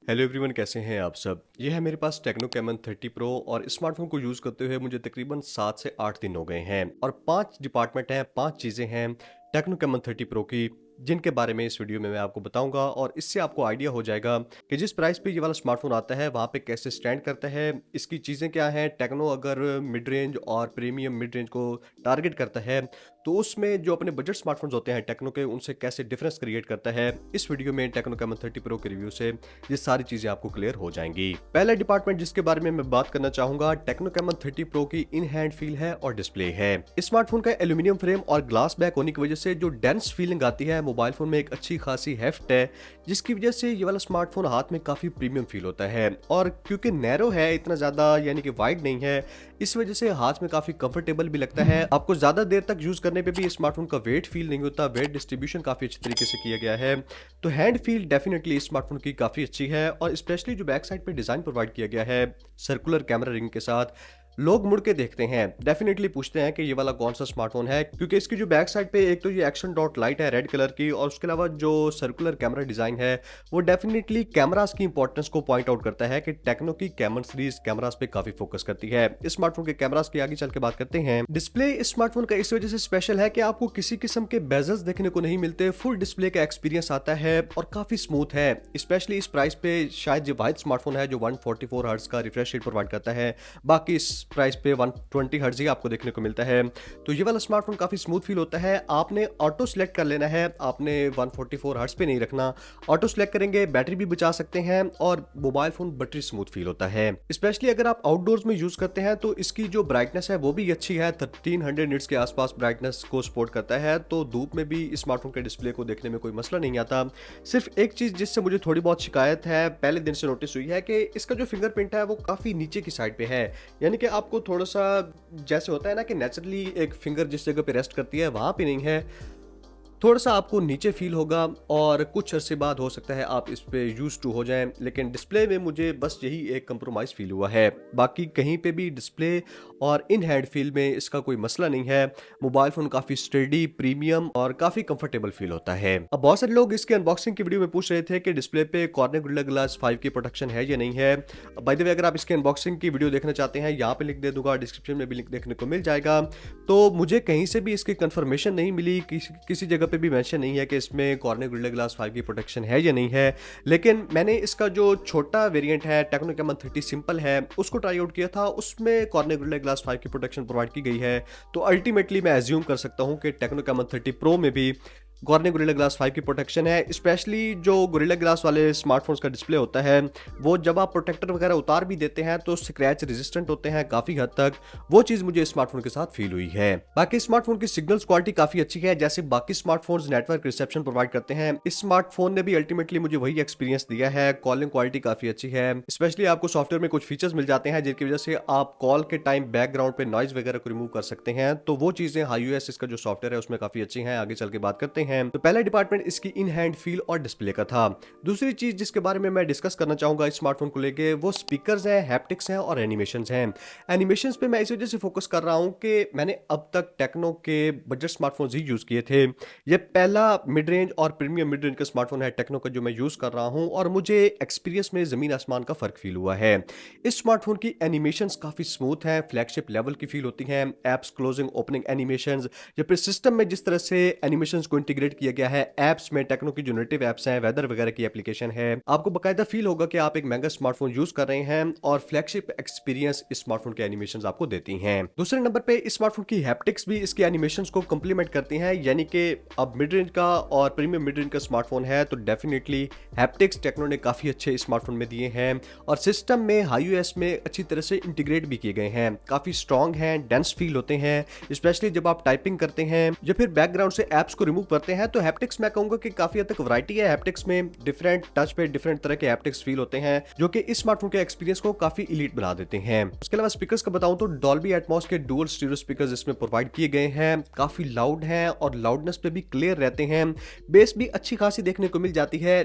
Hello everyone, कैसे हैं आप सब। ये है मेरे पास टेक्नो कैमन 30 प्रो और स्मार्टफोन को यूज़ करते हुए मुझे तकरीबन 7 से 8 दिन हो गए हैं और 5 डिपार्टमेंट हैं, 5 चीज़ें हैं टेक्नो कैमन 30 प्रो की, जिनके बारे में इस वीडियो में मैं आपको बताऊंगा और इससे आपको आइडिया हो जाएगा कि जिस प्राइस पे ये वाला स्मार्टफोन आता है वहाँ पे कैसे स्टैंड करता है, इसकी चीज़ें क्या हैं। टेक्नो अगर मिड रेंज और प्रीमियम मिड रेंज को टारगेट करता है तो उसमें जो अपने बजट स्मार्टफोन्स होते हैं टेक्नो के, उनसे कैसे डिफरेंस क्रिएट करता है। इस वीडियो में टेक्नो कैमन 30 प्रो के रिव्यू से ये सारी चीजें आपको क्लियर हो जाएंगी। पहला डिपार्टमेंट जिसके बारे में मैं बात करना चाहूंगा, टेक्नो कैमन 30 प्रो की इन हैंड फील है और डिस्प्ले है। स्मार्टफोन का एल्यूमिनियम फ्रेम और ग्लास बैक होने की वजह से जो डेंस फीलिंग आती है, मोबाइल फोन में एक अच्छी खासी हेफ्ट है, जिसकी वजह से ये वाला स्मार्टफोन हाथ में काफी प्रीमियम फील होता है। और क्योंकि नैरो है, इतना ज्यादा यानी कि वाइड नहीं है, इस वजह से हाथ में काफी कंफर्टेबल भी लगता है। आपको ज्यादा देर तक यूज करने पे भी स्मार्टफोन का वेट फील नहीं होता। वेट डिस्ट्रीब्यूशन काफी अच्छी तरीके से किया गया है, तो हैंड फील डेफिनेटली स्मार्टफोन की काफी अच्छी है। और स्पेशली जो बैक साइड पे डिजाइन प्रोवाइड किया गया है सर्कुलर कैमरा रिंग के साथ, लोग मुड़ के देखते हैं, डेफिनेटली पूछते हैं कि ये वाला कौन सा स्मार्टफोन है, क्योंकि इसकी जो बैक साइड पे एक तो ये एक्शन डॉट लाइट है रेड कलर की, और उसके अलावा जो सर्कुलर कैमरा डिजाइन है वो डेफिनेटली कैमरास की इंपॉर्टेंस को पॉइंट आउट करता है कि टेक्नो की कैमन सीरीज कैमरास पे काफी फोकस करती है। इस स्मार्टफोन के कैमरास की आगे चल के बात करते हैं। डिस्प्ले इस स्मार्टफोन का इस वजह से स्पेशल है कि आपको किसी किस्म के बेजल्स देखने को नहीं मिलते, फुल डिस्प्ले का एक्सपीरियंस आता है और काफी स्मूथ है। स्पेशली इस प्राइस पे शायद ये वाइड स्मार्टफोन है जो 144 हर्ट्ज का रिफ्रेश रेट प्रोवाइड करता है, बाकी इस प्राइस पे 120 हर्ट्ज ही आपको देखने को मिलता है। तो ये वाला स्मार्टफोन काफी स्मूथ फील होता है। आपने ऑटो सेलेक्ट कर लेना है, आपने 144 हर्ट्ज पे नहीं रखना। ऑटो सेलेक्ट करेंगे, बैटरी भी बचा सकते हैं और mobile phone buttery smooth feel होता है। स्पेशली अगर आप आउटडोर्स में यूज करते हैं तो इसकी जो ब्राइटनेस है वो भी अच्छी है, 1300 निट्स के आसपास ब्राइटनेस को सपोर्ट करता है, तो धूप में भी इस स्मार्टफोन के डिस्प्ले को देखने में कोई मसला नहीं आता। सिर्फ एक चीज जिससे मुझे थोड़ी बहुत शिकायत है, पहले दिन से नोटिस हुई है, कि इसका जो फिंगरप्रिंट है वो काफी नीचे की साइड पे है। यानी कि आपको थोड़ा सा जैसे होता है ना कि नेचुरली एक फिंगर जिस जगह पे रेस्ट करती है वहां पे नहीं है, थोड़ा सा आपको नीचे फील होगा और कुछ अरसे बाद हो सकता है आप इस पे यूज टू हो जाएं। लेकिन डिस्प्ले में मुझे बस यही एक कंप्रोमाइज फील हुआ है, बाकी कहीं पे भी डिस्प्ले और इन हैंड फील में इसका कोई मसला नहीं है। मोबाइल फोन काफी स्टडी, प्रीमियम और काफी कंफर्टेबल फील होता है। अब बहुत सारे लोग इसके अनबॉक्सिंग की वीडियो में पूछ रहे थे कि डिस्प्ले पे कॉर्निंग गोरिल्ला ग्लास 5 की प्रोटेक्शन है या नहीं है। बाय द वे, अगर आप इसके अनबॉक्सिंग की वीडियो देखना चाहते हैं, यहाँ पे लिंक दे दूंगा, डिस्क्रिप्शन में भी लिंक देखने को मिल जाएगा। तो मुझे कहीं से भी इसकी कंफर्मेशन नहीं मिली, किसी जगह पे भी मेंशन नहीं है कि इसमें कॉर्निंग गोरिल्ला ग्लास 5 की प्रोटेक्शन है या नहीं है। लेकिन मैंने इसका जो छोटा वेरिएंट है टेक्नो कैमन 30 सिंपल है उसको ट्राई आउट किया था, उसमें कॉर्निंग गोरिल्ला ग्लास 5 की प्रोटेक्शन प्रोवाइड की गई है। तो अल्टीमेटली मैं एज्यूम कर सकता हूं कि टेक्नो कैमन 30 प्रो में भी कॉर्निंग गोरिल्ला ग्लास 5 की प्रोटेक्शन है। स्पेशली जो गोरिल्ला ग्लास वाले स्मार्टफोन्स का डिस्प्ले होता है वो जब आप प्रोटेक्टर वगैरह उतार भी देते हैं तो स्क्रैच रेजिस्टेंट होते हैं काफी हद तक, वो चीज मुझे स्मार्टफोन के साथ फील हुई है। बाकी स्मार्टफोन की सिग्नल्स क्वालिटी काफी अच्छी है, जैसे बाकी स्मार्टफोन्स नेटवर्क रिसेप्शन प्रोवाइड करते हैं, इस स्मार्टफोन ने भी अल्टीमेटली मुझे वही एक्सपीरियंस दिया है। कॉलिंग क्वालिटी काफी अच्छी है, स्पेशली आपको सॉफ्टवेयर में कुछ फीचर्स मिल जाते हैं जिनकी वजह से आप कॉल के टाइम बैकग्राउंड पे नॉइज वगैरह को रिमूव कर सकते हैं, तो वो चीजें iOS इसका जो सॉफ्टवेयर है उसमें काफी अच्छी हैं। आगे चल के बात करते हैं। तो पहला डिपार्टमेंट इसकी इन हैंड फील और डिस्प्ले का था। दूसरी चीज जिसके बारे में मैं डिस्कस करना चाहूंगा इस स्मार्टफोन को लेके, वो स्पीकर्स हैं, हैप्टिक्स हैं और एनिमेशंस हैं। एनिमेशंस पे मैं इस वजह से फोकस कर रहा हूं कि मैंने अब तक टेक्नो के बजट स्मार्टफोन्स ही यूज किए थे। ये पहला मिड रेंज और प्रीमियम मिड रेंज का स्मार्टफोन है टेक्नो का जो मैं यूज कर रहा हूं, और मुझे एक्सपीरियंस में जमीन आसमान का फर्क फील हुआ है। इस स्मार्टफोन की एनिमेशंस काफी स्मूथ हैं, फ्लैगशिप लेवल की फील होती हैं। एप्स क्लोजिंग ओपनिंग एनिमेशंस, या फिर सिस्टम में जिस तरह से एनिमेशंस को इंटीग्रेट किया गया है एप्स में, टेक्नो की जो नेटिव एप्स हैं, वेदर वगैरह की एप्लीकेशन है, आपको बकायदा फील होगा कि आप एक महंगा स्मार्टफोन यूज कर रहे हैं, और फ्लैगशिप एक्सपीरियंस इस स्मार्टफोन के एनिमेशंस आपको देती हैं। दूसरे नंबर पे इस स्मार्टफोन की हैप्टिक्स भी इसके एनिमेशंस को कंप्लीमेंट करती हैं, यानी कि अब मिड रेंज का और प्रीमियम मिड रेंज का स्मार्टफोन है तो डेफिनेटली हैप्टिक्स टेक्नो ने काफी अच्छे स्मार्टफोन में दिए हैं, और सिस्टम में iOS में अच्छी तरह से इंटीग्रेट भी किए गए हैं। काफी स्ट्रॉन्ग हैं, डेंस फील होते हैं, स्पेशली जब आप टाइपिंग करते हैं या फिर बैकग्राउंड से एप्स को रिमूव करते हैं, तो हैप्टिक्स मैं कहूंगा कि काफी हद तक वैरायटी है हैप्टिक्स में। डिफरेंट टच पे डिफरेंट तरह के हैप्टिक्स फील होते हैं जो कि इस स्मार्टफोन के एक्सपीरियंस को काफी इलीट बना देते हैं। उसके अलावा स्पीकर्स का बताऊं तो डॉल्बी एटमॉस के डुअल स्टीरियो स्पीकर्स इसमें प्रोवाइड किए गए हैं, काफी लाउड हैं और लाउडनेस पे भी क्लियर रहते हैं। बेस भी अच्छी खासी देखने को मिल जाती है।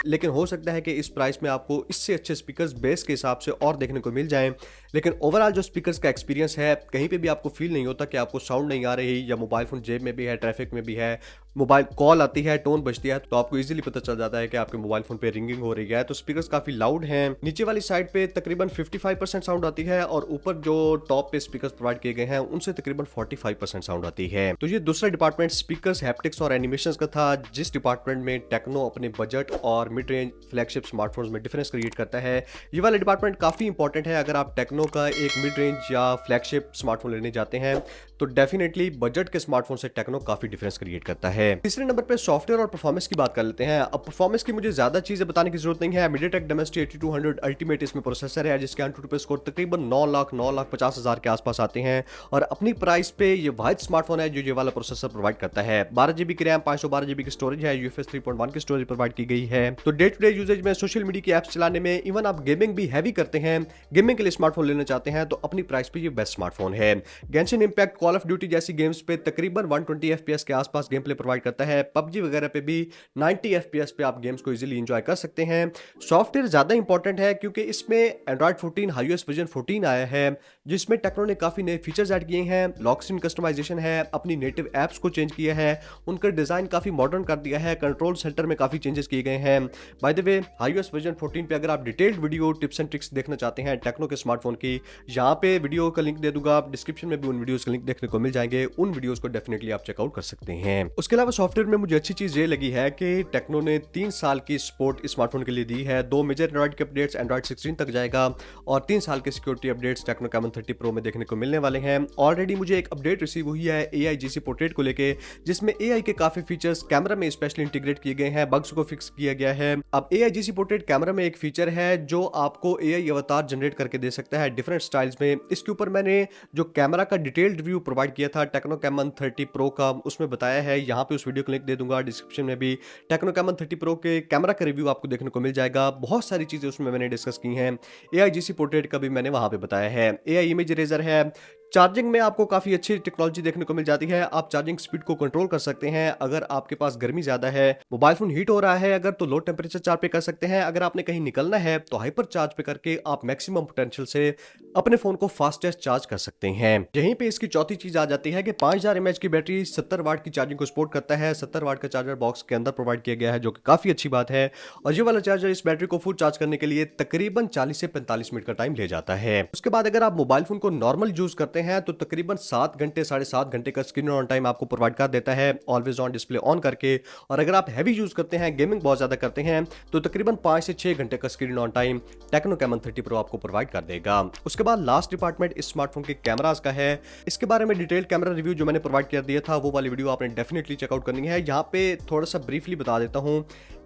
लेकिन हो सकता है कि इस प्राइस में आपको इससे अच्छे स्पीकर्स बेस के हिसाब से और देखने को मिल जाएं। लेकिन ओवरऑल जो स्पीकर्स का एक्सपीरियंस है, कहीं पे भी आपको फील नहीं होता कि आपको साउंड नहीं आ रही, या मोबाइल फोन जेब में भी है, ट्रैफिक में भी है, मोबाइल कॉल आती है, टोन बजती है, तो आपको इजीली पता चल जाता है कि आपके मोबाइल फोन पे रिंगिंग हो रही है। तो स्पीकर्स काफी लाउड हैं। नीचे वाली साइड पे तकरीबन 55% साउंड आती है, और ऊपर जो टॉप पे स्पीकर्स प्रोवाइड किए गए हैं उनसे तकरीबन 45% साउंड आती है। तो ये दूसरा डिपार्टमेंट स्पीकर्स, हैप्टिक्स और एनिमेशंस का था, जिस डिपार्टमेंट में टेक्नो अपने बजट और मिड रेंज फ्लैगशिप स्मार्टफोन्स में डिफरेंस क्रिएट करता है। ये वाला डिपार्टमेंट काफी इंपॉर्टेंट है अगर आप टेक्नो का एक मिड रेंज या फ्लैगशिप स्मार्टफोन लेने जाते हैं, तो डेफिनेटली बजट के स्मार्टफोन से टेक्नो काफी डिफरेंस क्रिएट करता है। तीसरे नंबर पे सॉफ्टवेयर और परफॉर्मेंस की बात कर लेते हैं। अब परफॉर्मेंस की मुझे ज्यादा चीजें बताने की जरूरत नहीं है। MediaTek Dimensity 8200 अल्टीमेट इसमें प्रोसेसर है, जिसके AnTuTu पे स्कोर तकरीबन 9,50,000 के आसपास आते हैं, और अपनी प्राइस पे ये वाहिद स्मार्टफोन है जो ये वाला प्रोसेसर प्रोवाइड करता है। 12 GB की रैम, 512 GB की स्टोरेज है, UFS 3.1 की स्टोरेज प्रोवाइड की गई है। तो डे टू डे यूजेज में, सोशल मीडिया की एप्स चलाने में, इवन आप गेमिंग भी हैवी करते हैं, गेमिंग के लिए स्मार्टफोन लेना चाहते हैं, तो अपनी प्राइस पे ये बेस्ट स्मार्टफोन है। Genshin impact, call of duty जैसी गेम्स पे तकरीबन 120 FPS के आसपास गेम प्ले प्रोवाइड करता है। PUBG वगैरह पे भी 90 FPS पे आप गेम्स को इजीली एंजॉय कर सकते हैं। सॉफ्टवेयर ज्यादा इंपॉर्टेंट है क्योंकि इसमें एंड्रॉइड 14 iOS वर्जन 14 आया है, जिसमें टेक्नो ने काफी नए फीचर्स ऐड किए हैं। लॉक स्क्रीन कस्टमाइजेशन है, अपनी नेटिव एप्स को चेंज किया है, उनका डिजाइन काफी मॉडर्न कर दिया है, कंट्रोल सेंटर में काफी चेंजेस किए गए हैं। By the way, iOS version 14 पे अगर आप detailed video tips and tricks देखना चाहते हैं टेक्नो के स्मार्टफोन की, यहाँ पे वीडियो का लिंक दे दूंगा, डिस्क्रिप्शन में भी उन वीडियोस का लिंक देखने को मिल जाएंगे, उन वीडियोस को डेफिनेटली आप चेकआउट कर सकते हैं। उसके अलावा सॉफ्टवेयर में मुझे अच्छी चीज ये लगी है कि टेक्नो ने 3 साल की सपोर्ट इस स्मार्टफोन के लिए दी है। 2 मेजर एंड्रॉइड के अपडेट्स एंड्रॉइड 16 तक जाएगा, और 3 साल के security updates techno caiman 30 pro में देखने को मिलने वाले हैं। ऑलरेडी मुझे एक अपडेट रिसीव हुई है AIGC पोर्ट्रेट को लेके, जिसमें AI के काफी फीचर्स कैमरा में स्पेशली इंटीग्रेट किए गए हैं, बग्स को फिक्स किया गया है। अब AIGC पोर्ट्रेट कैमरा में एक फीचर है जो आपको AI अवतार जनरेट करके दे सकता है डिफरेंट स्टाइल्स में। इसके ऊपर मैंने जो कैमरा का डिटेल्ड रिव्यू प्रोवाइड किया था टेक्नो कैमन 30 प्रो का, उसमें बताया है, यहाँ पे उस वीडियो को लिंक दे दूंगा, डिस्क्रिप्शन में भी टेक्नो कैमन 30 प्रो के कैमरा का रिव्यू आपको देखने को मिल जाएगा। बहुत सारी चीजें उसमें मैंने डिस्कस की हैं। AIGC पोर्ट्रेट का भी मैंने वहां पे बताया है। AI इमेज इरेजर है। चार्जिंग में आपको काफी अच्छी टेक्नोलॉजी देखने को मिल जाती है। आप चार्जिंग स्पीड को कंट्रोल कर सकते हैं। अगर आपके पास गर्मी ज्यादा है, मोबाइल फोन हीट हो रहा है अगर, तो लो टेम्परेचर चार्ज पे कर सकते हैं। अगर आपने कहीं निकलना है तो हाइपर चार्ज पे करके आप मैक्सिमम पोटेंशियल से अपने फोन को फास्टेस्ट चार्ज कर सकते हैं। यहीं पे इसकी चौथी चीज आ जाती है कि 5000 mAh की बैटरी 70 वाट की चार्जिंग को सपोर्ट करता है। 70 वाट का चार्जर बॉक्स के अंदर प्रोवाइड किया गया है, जो कि काफी अच्छी बात है। और ये वाला चार्जर इस बैटरी को फुल चार्ज करने के लिए तकरीबन 40 से 45 मिनट का टाइम ले जाता है। उसके बाद अगर आप मोबाइल फोन को नॉर्मल यूज करते हैं तो तकरीबन 7 घंटे 7.5 घंटे का स्क्रीन ऑन टाइम आपको प्रोवाइड कर देता है, ऑलवेज ऑन डिस्प्ले ऑन करके। और अगर आप हैवी यूज करते हैं, गेमिंग बहुत ज्यादा करते हैं, तो तकरीबन 5 से 6 घंटे का screen on time techno caiman 30 pro आपको प्रोवाइड कर देगा। उसके बाद लास्ट डिपार्टमेंट इस स्मार्टफोन के कैमरास का है। इसके बारे में डिटेल कैमरा रिव्यू जो मैंने प्रोवाइड कर दिया था, वो वाली वीडियो आपने डेफिनेटली चेकआउट करनी है। यहाँ पे थोड़ा सा ब्रीफली बता देता हूँ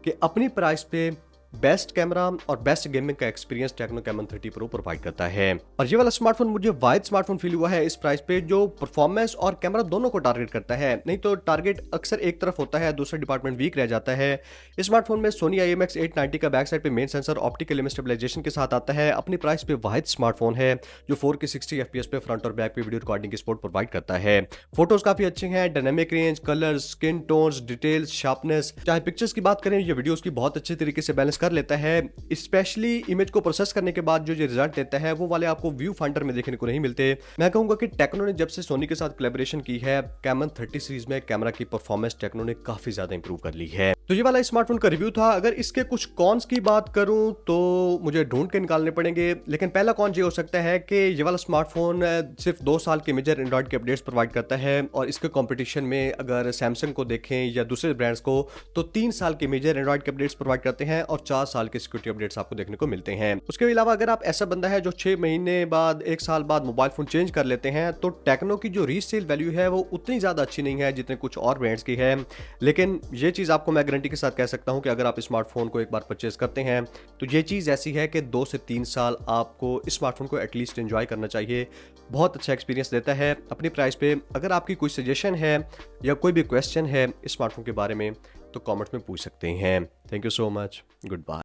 कि अपनी प्राइस पे बेस्ट कैमरा और बेस्ट गेमिंग का experience techno caiman 30 pro provide करता है। और ये वाला स्मार्टफोन मुझे वाइड स्मार्टफोन फील हुआ है इस प्राइस पे, जो परफॉर्मेंस और कैमरा दोनों को टारगेट करता है। नहीं तो टारगेट अक्सर एक तरफ होता है, दूसरा डिपार्टमेंट वीक रह जाता है। इस स्मार्टफोन में सोनी IMX 890 का बैक साइड पे main sensor optical image stabilisation के साथ आता है। अपनी प्राइस पे वाहिद स्मार्टफोन है जो 4K 60 FPS पे फ्रंट और बैक पे वीडियो रिकॉर्डिंग की सपोर्ट प्रोवाइड करता है। फोटोज काफी अच्छे हैं, dynamic range, colours, skin tones, details, sharpness, चाहे पिक्चर्स की बात करें, ये वीडियोस की बहुत अच्छे तरीके से बैलेंस कर लेता है। स्पेशली इमेज को प्रोसेस करने के बाद जो रिजल्ट देता है, वो वाले आपको व्यू फाइंडर में देखने को नहीं मिलते। मैं कहूंगा कि टेक्नो ने जब से सोनी के साथ कोलैबोरेशन की है, कैमन 30 सीरीज में कैमरा की परफॉर्मेंस टेक्नो ने काफी ज्यादा इंप्रूव कर ली है। तो ये वाला स्मार्टफोन का रिव्यू था। अगर इसके कुछ कॉन्स की बात करूं तो मुझे ढूंढ के निकालने पड़ेंगे, लेकिन पहला कॉन ये हो सकता है कि ये वाला स्मार्टफोन सिर्फ 2 साल के मेजर एंड्रॉइड के अपडेट्स प्रोवाइड करता है, और इसके कंपटीशन में अगर सैमसंग को देखें या दूसरे ब्रांड्स को, तो 3 साल के मेजर एंड्रॉइड के अपडेट्स प्रोवाइड करते हैं और 4 साल के सिक्योरिटी अपडेट्स आपको देखने को मिलते हैं। उसके अलावा अगर आप ऐसा बंदा है जो 6 महीने बाद, 1 साल बाद मोबाइल फोन चेंज कर लेते हैं, तो टेक्नो की जो रीसेल वैल्यू है वो उतनी ज्यादा अच्छी नहीं है जितने कुछ और ब्रांड्स की है। लेकिन ये चीज आपको मैं गारंटी के साथ कह सकता हूं कि अगर आप स्मार्टफोन को एक बार परचेज करते हैं तो ये चीज ऐसी है कि 2 से 3 साल आपको स्मार्टफोन को एटलीस्ट एंजॉय करना चाहिए। बहुत अच्छा एक्सपीरियंस देता है अपनी प्राइस पे। अगर आपकी कोई सजेशन है या कोई भी क्वेश्चन है स्मार्टफोन के बारे में, तो कमेंट्स में पूछ सकते हैं। Thank you so much, good bye.